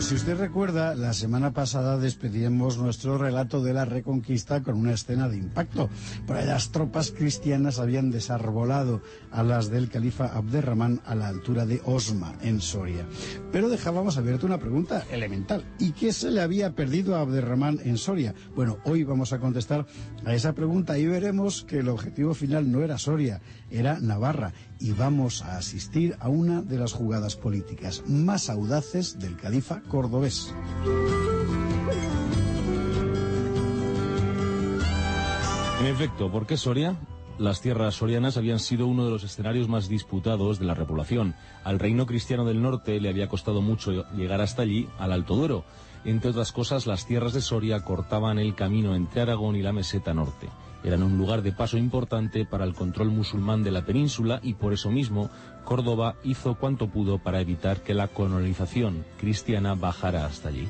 Si usted recuerda, la semana pasada despedíamos nuestro relato de la Reconquista con una escena de impacto. Por ahí las tropas cristianas habían desarbolado a las del califa Abderramán a la altura de Osma, en Soria. Pero dejábamos abierta una pregunta elemental. ¿Y qué se le había perdido a Abderramán en Soria? Bueno, hoy vamos a contestar a esa pregunta y veremos que el objetivo final no era Soria, era Navarra. Y vamos a asistir a una de las jugadas políticas más audaces del califa cordobés. En efecto, ¿por qué Soria? Las tierras sorianas habían sido uno de los escenarios más disputados de la repoblación. Al reino cristiano del norte le había costado mucho llegar hasta allí, al Alto Duero. Entre otras cosas, las tierras de Soria cortaban el camino entre Aragón y la meseta norte. Eran un lugar de paso importante para el control musulmán de la península y por eso mismo Córdoba hizo cuanto pudo para evitar que la colonización cristiana bajara hasta allí.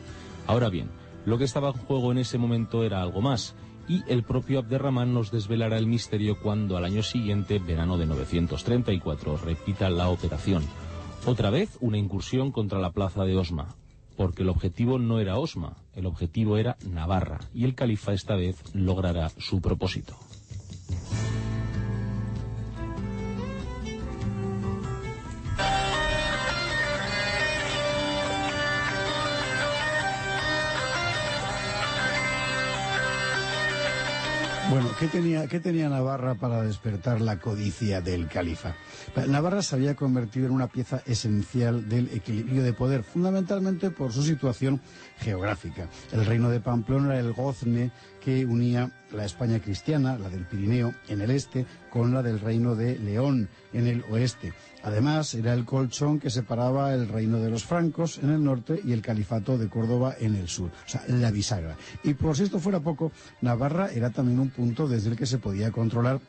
Ahora bien, lo que estaba en juego en ese momento era algo más, y el propio Abderramán nos desvelará el misterio cuando al año siguiente, verano de 934, repita la operación. Otra vez una incursión contra la plaza de Osma, porque el objetivo no era Osma, el objetivo era Navarra, y el califa esta vez logrará su propósito. Bueno, ¿qué tenía Navarra para despertar la codicia del califa? Navarra se había convertido en una pieza esencial del equilibrio de poder, fundamentalmente por su situación geográfica. El reino de Pamplona era el gozne que unía la España cristiana, la del Pirineo, en el este, con la del reino de León, en el oeste. Además, era el colchón que separaba el reino de los francos en el norte y el califato de Córdoba en el sur, o sea, la bisagra. Y por si esto fuera poco, Navarra era también un punto desde el que se podía controlar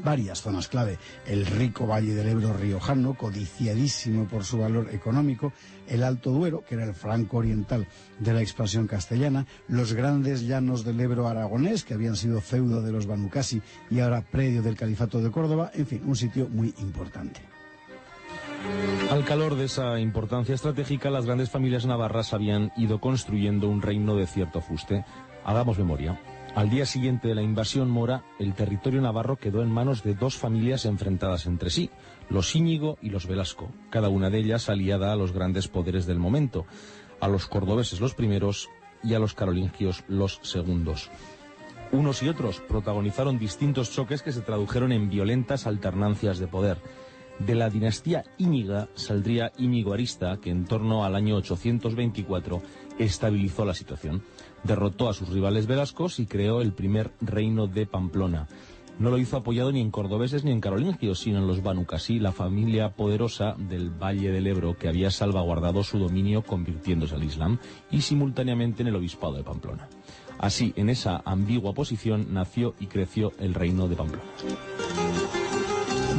varias zonas clave: el rico valle del Ebro riojano, codiciadísimo por su valor económico; el Alto Duero, que era el flanco oriental de la expansión castellana; los grandes llanos del Ebro aragonés, que habían sido feudo de los Banu Qasi y ahora predio del califato de Córdoba; en fin, un sitio muy importante. Al calor de esa importancia estratégica, las grandes familias navarras habían ido construyendo un reino de cierto fuste. Hagamos memoria. Al día siguiente de la invasión mora, el territorio navarro quedó en manos de dos familias enfrentadas entre sí, los Íñigo y los Velasco, cada una de ellas aliada a los grandes poderes del momento, a los cordobeses los primeros y a los carolingios los segundos. Unos y otros protagonizaron distintos choques que se tradujeron en violentas alternancias de poder. De la dinastía íñiga saldría Íñigo Arista, que en torno al año 824 estabilizó la situación. Derrotó a sus rivales velascos y creó el primer reino de Pamplona. No lo hizo apoyado ni en cordobeses ni en carolingios, sino en los Banu Qasi, la familia poderosa del Valle del Ebro que había salvaguardado su dominio convirtiéndose al Islam, y simultáneamente en el obispado de Pamplona. Así, en esa ambigua posición nació y creció el reino de Pamplona.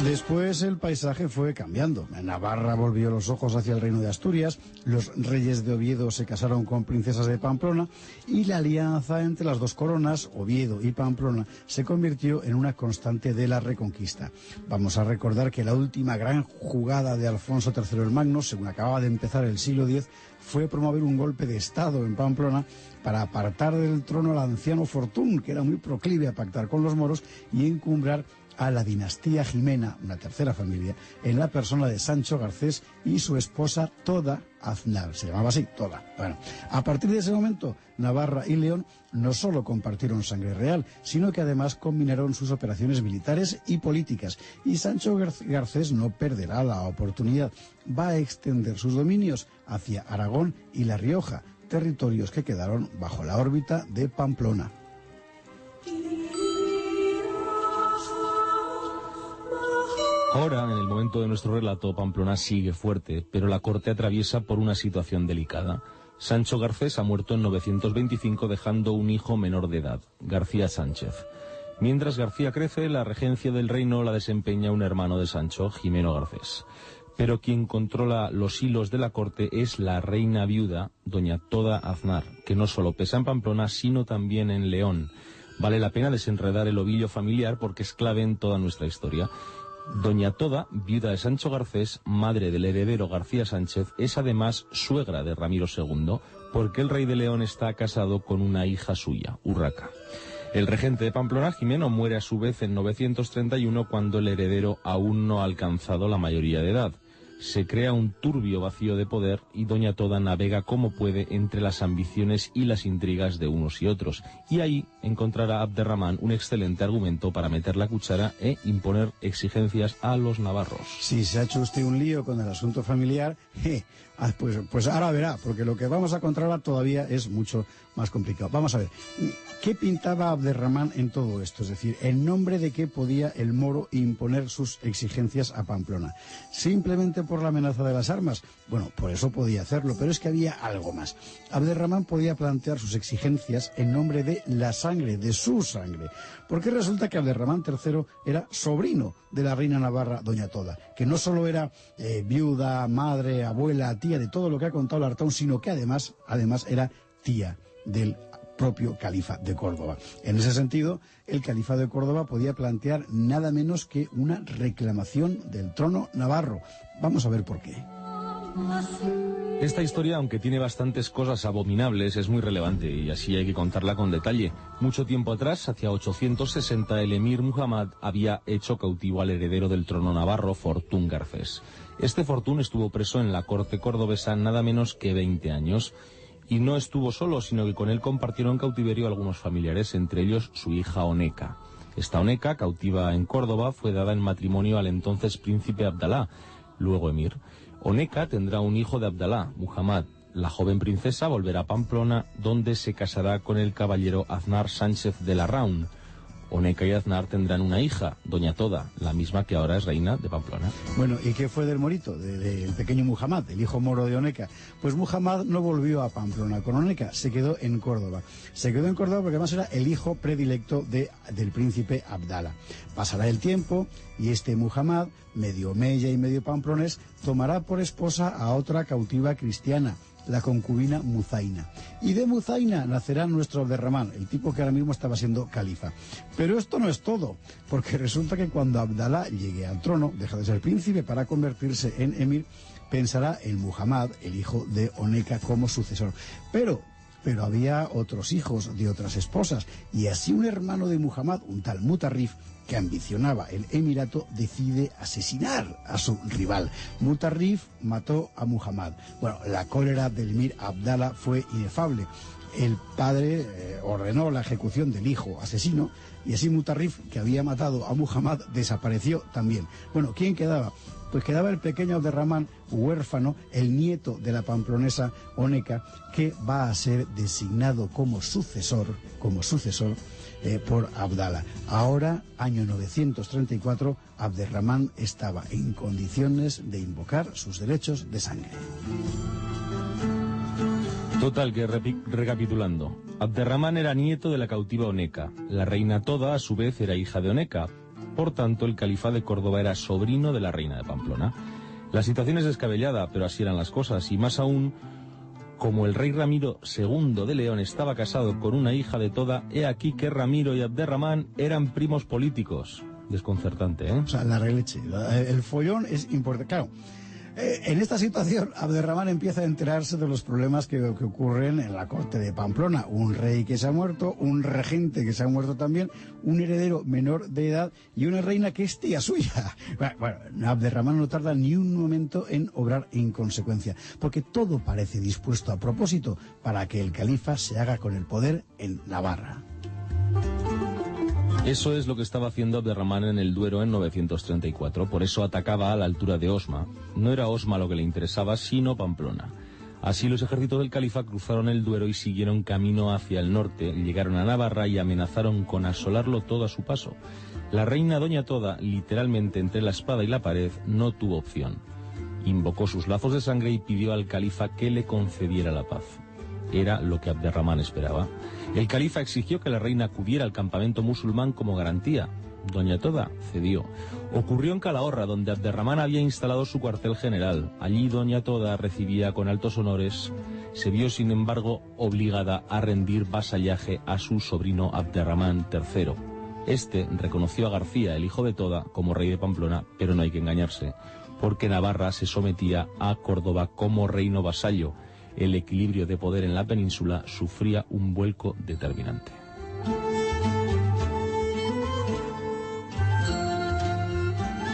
Después el paisaje fue cambiando. Navarra volvió los ojos hacia el reino de Asturias, los reyes de Oviedo se casaron con princesas de Pamplona y la alianza entre las dos coronas, Oviedo y Pamplona, se convirtió en una constante de la Reconquista. Vamos a recordar que la última gran jugada de Alfonso III el Magno, según acababa de empezar el siglo X, fue promover un golpe de Estado en Pamplona para apartar del trono al anciano Fortún, que era muy proclive a pactar con los moros, y encumbrar a la dinastía Jimena, una tercera familia, en la persona de Sancho Garcés y su esposa Toda Aznar. Se llamaba así, Toda. Bueno, a partir de ese momento, Navarra y León no solo compartieron sangre real, sino que además combinaron sus operaciones militares y políticas. Y Sancho Garcés no perderá la oportunidad. Va a extender sus dominios hacia Aragón y La Rioja, territorios que quedaron bajo la órbita de Pamplona. Ahora, en el momento de nuestro relato, Pamplona sigue fuerte, pero la corte atraviesa por una situación delicada. Sancho Garcés ha muerto en 925 dejando un hijo menor de edad, García Sánchez. Mientras García crece, la regencia del reino la desempeña un hermano de Sancho, Jimeno Garcés. Pero quien controla los hilos de la corte es la reina viuda, doña Toda Aznar, que no solo pesa en Pamplona, sino también en León. Vale la pena desenredar el ovillo familiar porque es clave en toda nuestra historia. Doña Toda, viuda de Sancho Garcés, madre del heredero García Sánchez, es además suegra de Ramiro II, porque el rey de León está casado con una hija suya, Urraca. El regente de Pamplona, Jimeno, muere a su vez en 931 cuando el heredero aún no ha alcanzado la mayoría de edad. Se crea un turbio vacío de poder y Doña Toda navega como puede entre las ambiciones y las intrigas de unos y otros. Y ahí encontrará Abderramán un excelente argumento para meter la cuchara e imponer exigencias a los navarros. Si se ha hecho usted un lío con el asunto familiar, pues ahora verá, porque lo que vamos a controlar todavía es mucho más complicado. Vamos a ver, ¿qué pintaba Abderramán en todo esto? Es decir, ¿en nombre de qué podía el moro imponer sus exigencias a Pamplona? ¿Simplemente por la amenaza de las armas? Bueno, por eso podía hacerlo, pero es que había algo más. Abderramán podía plantear sus exigencias en nombre de la sangre, de su sangre, porque resulta que Abderramán III era sobrino de la reina navarra Doña Toda, que no solo era viuda, madre, abuela, tía de todo lo que ha contado Lartón, sino que además era tía del propio califa de Córdoba. En ese sentido, el califa de Córdoba podía plantear nada menos que una reclamación del trono navarro. Vamos a ver por qué. Esta historia, aunque tiene bastantes cosas abominables, es muy relevante y así hay que contarla con detalle. Mucho tiempo atrás, hacia 860, el emir Muhammad había hecho cautivo al heredero del trono navarro, Fortún Garcés. Este Fortún estuvo preso en la corte cordobesa nada menos que 20 años. Y no estuvo solo, sino que con él compartieron cautiverio algunos familiares, entre ellos su hija Oneca. Esta Oneca, cautiva en Córdoba, fue dada en matrimonio al entonces príncipe Abdalá, luego emir. Oneca tendrá un hijo de Abdalá, Muhammad. La joven princesa volverá a Pamplona, donde se casará con el caballero Aznar Sánchez de Larraun. Oneca y Aznar tendrán una hija, Doña Toda, la misma que ahora es reina de Pamplona. Bueno, ¿y qué fue del morito, del pequeño Muhammad, el hijo moro de Oneca? Pues Muhammad no volvió a Pamplona con Oneca, se quedó en Córdoba. Se quedó en Córdoba porque además era el hijo predilecto del príncipe Abdala. Pasará el tiempo y este Muhammad, medio meya y medio pamplonés, tomará por esposa a otra cautiva cristiana, la concubina Muzaina. Y de Muzaina nacerá nuestro Abderramán, el tipo que ahora mismo estaba siendo califa. Pero esto no es todo, porque resulta que cuando Abdalá llegue al trono, deja de ser príncipe para convertirse en emir, pensará en Muhammad, el hijo de Oneca, como sucesor. Pero había otros hijos de otras esposas, y así un hermano de Muhammad, un tal Mutarrif, que ambicionaba el emirato, decide asesinar a su rival. Mutarrif mató a Muhammad. Bueno, la cólera del emir Abdala fue inefable. El padre ordenó la ejecución del hijo asesino, y así Mutarrif, que había matado a Muhammad, desapareció también. Bueno, ¿quién quedaba? Pues quedaba el pequeño Abderramán, huérfano, el nieto de la pamplonesa Oneca, que va a ser designado como sucesor por Abdala. Ahora, año 934, Abderramán estaba en condiciones de invocar sus derechos de sangre. Total, que recapitulando, Abderramán era nieto de la cautiva Oneca. La reina Toda, a su vez, era hija de Oneca. Por tanto, el califa de Córdoba era sobrino de la reina de Pamplona. La situación es descabellada, pero así eran las cosas, y más aún, como el rey Ramiro II de León estaba casado con una hija de Toda, he aquí que Ramiro y Abderramán eran primos políticos. Desconcertante, ¿eh? O sea, la releche, el follón es importante. Claro, en esta situación, Abderramán empieza a enterarse de los problemas que ocurren en la corte de Pamplona. Un rey que se ha muerto, un regente que se ha muerto también, un heredero menor de edad y una reina que es tía suya. Bueno, Abderramán no tarda ni un momento en obrar en consecuencia, porque todo parece dispuesto a propósito para que el califa se haga con el poder en Navarra. Eso es lo que estaba haciendo Abderramán en el Duero en 934, por eso atacaba a la altura de Osma. No era Osma lo que le interesaba, sino Pamplona. Así los ejércitos del califa cruzaron el Duero y siguieron camino hacia el norte, llegaron a Navarra y amenazaron con asolarlo todo a su paso. La reina Doña Toda, literalmente entre la espada y la pared, no tuvo opción. Invocó sus lazos de sangre y pidió al califa que le concediera la paz. Era lo que Abderramán esperaba. El califa exigió que la reina acudiera al campamento musulmán como garantía. Doña Toda cedió. Ocurrió en Calahorra, donde Abderramán había instalado su cuartel general. Allí Doña Toda recibía con altos honores. Se vio, sin embargo, obligada a rendir vasallaje a su sobrino Abderramán III. Este reconoció a García, el hijo de Toda, como rey de Pamplona, pero no hay que engañarse, porque Navarra se sometía a Córdoba como reino vasallo. El equilibrio de poder en la península sufría un vuelco determinante.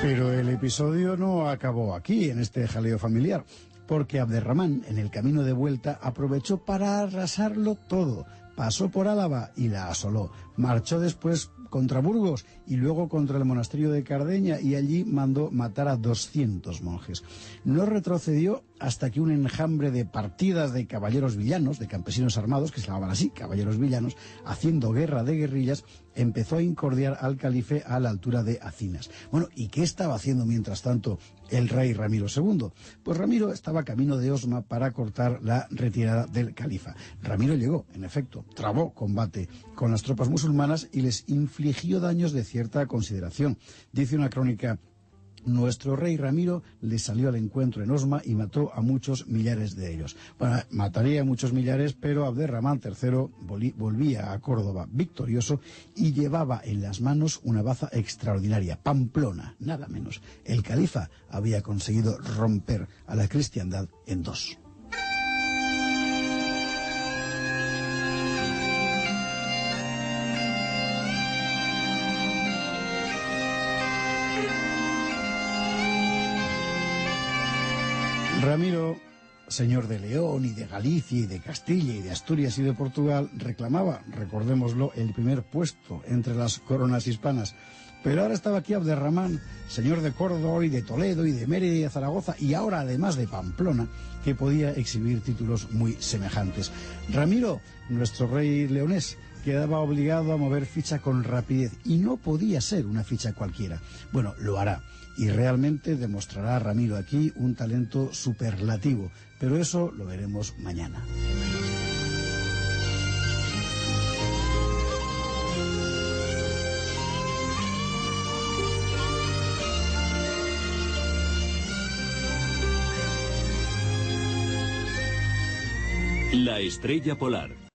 Pero el episodio no acabó aquí, en este jaleo familiar, porque Abderramán, en el camino de vuelta, aprovechó para arrasarlo todo. Pasó por Álava y la asoló. Marchó después contra Burgos y luego contra el monasterio de Cardeña, y allí mandó matar a 200 monjes. No retrocedió hasta que un enjambre de partidas de caballeros villanos, de campesinos armados, que se llamaban así, caballeros villanos, haciendo guerra de guerrillas, empezó a incordiar al calife a la altura de Acinas. Bueno, ¿y qué estaba haciendo mientras tanto el rey Ramiro II? Pues Ramiro estaba camino de Osma para cortar la retirada del califa. Ramiro llegó, en efecto, trabó combate con las tropas musulmanas y les infligió daños de cierta consideración. Dice una crónica: nuestro rey Ramiro le salió al encuentro en Osma y mató a muchos millares de ellos. Bueno, mataría a muchos millares, pero Abderramán III volvía a Córdoba victorioso y llevaba en las manos una baza extraordinaria, Pamplona, nada menos. El califa había conseguido romper a la cristiandad en dos. Ramiro, señor de León y de Galicia y de Castilla y de Asturias y de Portugal, reclamaba, recordémoslo, el primer puesto entre las coronas hispanas. Pero ahora estaba aquí Abderramán, señor de Córdoba y de Toledo y de Mérida y de Zaragoza, y ahora además de Pamplona, que podía exhibir títulos muy semejantes. Ramiro, nuestro rey leonés, quedaba obligado a mover ficha con rapidez, y no podía ser una ficha cualquiera. Bueno, lo hará, y realmente demostrará Ramiro aquí un talento superlativo, pero eso lo veremos mañana. La estrella polar.